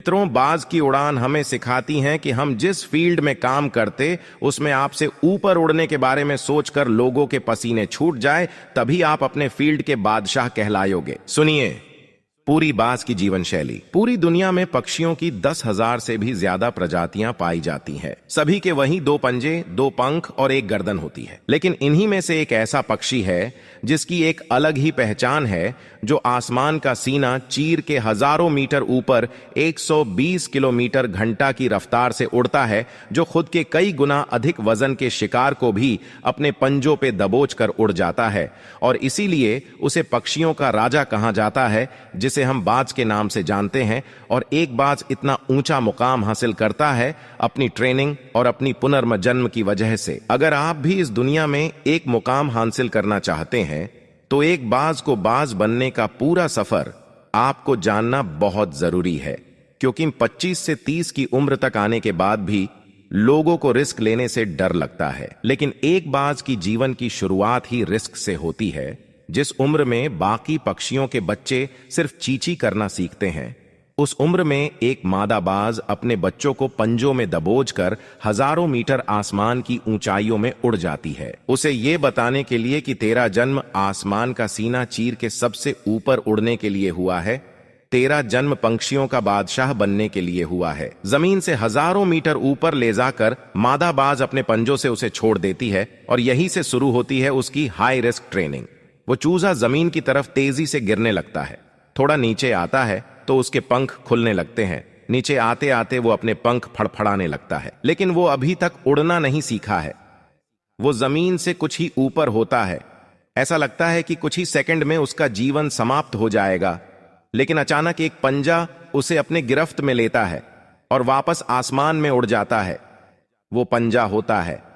मित्रों, बाज की उड़ान हमें सिखाती हैं कि हम जिस फील्ड में काम करते उसमें आपसे ऊपर उड़ने के बारे में सोचकर लोगों के पसीने छूट जाए, तभी आप अपने फील्ड के बादशाह कहलाओगे। सुनिए पूरी बाज की जीवन शैली। पूरी दुनिया में पक्षियों की 10,000 से भी ज्यादा प्रजातियां पाई जाती हैं। सभी के वहीं 2 पंजे, 2 पंख और 1 गर्दन होती है। लेकिन इन्हीं में से एक ऐसा पक्षी है जिसकी एक अलग ही पहचान है, जो आसमान का सीना चीर के हजारों मीटर ऊपर 120 किलोमीटर घंटा की रफ्तार से उड़ता है, जो खुद के कई गुना अधिक वजन के शिकार को भी अपने पंजों पे दबोच कर उड़ जाता है। और इसीलिए उसे पक्षियों का राजा कहा जाता है, जिसे हम बाज के नाम से जानते हैं। और एक बाज इतना ऊंचा मुकाम हासिल करता है अपनी ट्रेनिंग और अपनी पुनर्जन्म की वजह से। अगर आप भी इस दुनिया में एक मुकाम हासिल करना चाहते हैं तो एक बाज को बाज बनने का पूरा सफर आपको जानना बहुत जरूरी है, क्योंकि 25 से 30 की उम्र तक आने के बाद भी लोगों को रिस्क लेने से डर लगता है। लेकिन एक बाज की जीवन की शुरुआत ही रिस्क से होती है। जिस उम्र में बाकी पक्षियों के बच्चे सिर्फ चींची करना सीखते हैं, उस उम्र में एक मादा बाज अपने बच्चों को पंजों में दबोचकर हजारों मीटर आसमान की ऊंचाइयों में उड़ जाती है, उसे ये बताने के लिए कि तेरा जन्म आसमान का सीना चीर के सबसे ऊपर उड़ने के लिए हुआ है। तेरा जन्म पंछियों का बादशाह बनने के लिए हुआ है। जमीन से हजारों मीटर ऊपर ले जाकर मादा बाज अपने पंजों से उसे छोड़ देती है, और यहीं से शुरू होती है उसकी हाई रिस्क ट्रेनिंग। वो चूजा जमीन की तरफ तेजी से गिरने लगता है। थोड़ा नीचे आता है तो उसके पंख खुलने लगते हैं। नीचे आते आते वो अपने पंख फड़फड़ाने लगता है, लेकिन वो अभी तक उड़ना नहीं सीखा है। वो जमीन से कुछ ही ऊपर होता है। ऐसा लगता है कि कुछ ही सेकंड में उसका जीवन समाप्त हो जाएगा। लेकिन अचानक एक पंजा उसे अपने गिरफ्त में लेता है और वापस आसमान में उड़ जाता है। वो पंजा होता है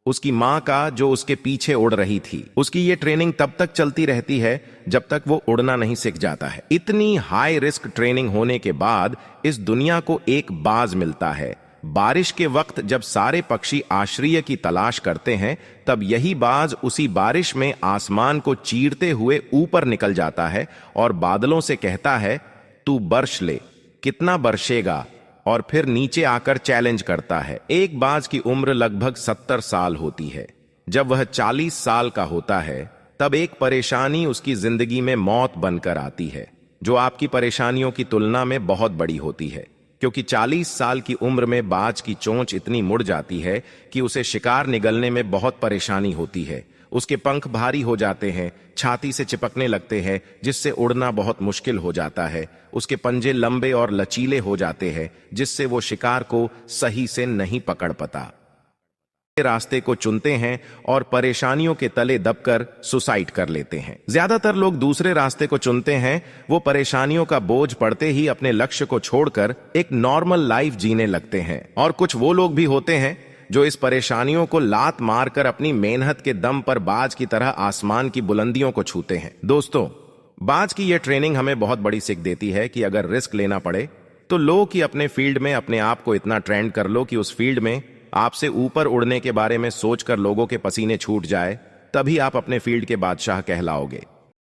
उसकी मां का, जो उसके पीछे उड़ रही थी। उसकी ये ट्रेनिंग तब तक चलती रहती है जब तक वो उड़ना नहीं सीख जाता है। इतनी हाई रिस्क ट्रेनिंग होने के बाद इस दुनिया को एक बाज मिलता है। बारिश के वक्त जब सारे पक्षी आश्रय की तलाश करते हैं, तब यही बाज उसी बारिश में आसमान को चीरते हुए ऊपर निकल जाता है और बादलों से कहता है, तू बरस ले, कितना बरसेगा, और फिर नीचे आकर चैलेंज करता है। एक बाज की उम्र लगभग 70 साल होती है। जब वह 40 साल का होता है, तब एक परेशानी उसकी जिंदगी में मौत बनकर आती है, जो आपकी परेशानियों की तुलना में बहुत बड़ी होती है। क्योंकि 40 साल की उम्र में बाज की चोंच इतनी मुड़ जाती है कि उसे शिकार निगलने में बहुत परेशानी होती है। उसके पंख भारी हो जाते हैं, छाती से चिपकने लगते हैं, जिससे उड़ना बहुत मुश्किल हो जाता है। उसके पंजे लंबे और लचीले हो जाते हैं, जिससे वो शिकार को सही से नहीं पकड़ पाता। रास्ते को चुनते हैं और परेशानियों के तले दबकर सुसाइड कर लेते हैं। ज्यादातर लोग दूसरे रास्ते को चुनते हैं। वो परेशानियों का बोझ पड़ते ही अपने लक्ष्य को छोड़कर एक नॉर्मल लाइफ जीने लगते हैं। और कुछ वो लोग भी होते हैं जो इस परेशानियों को लात मारकर अपनी मेहनत के दम पर बाज की तरह आसमान की बुलंदियों को छूते हैं। दोस्तों, बाज की यह ट्रेनिंग हमें बहुत बड़ी सीख देती है कि अगर रिस्क लेना पड़े तो लो कि अपने फील्ड में अपने आप को इतना ट्रेंड कर लो कि उस फील्ड में आपसे ऊपर उड़ने के बारे में सोचकर लोगों के पसीने छूट जाए, तभी आप अपने फील्ड के बादशाह कहलाओगे।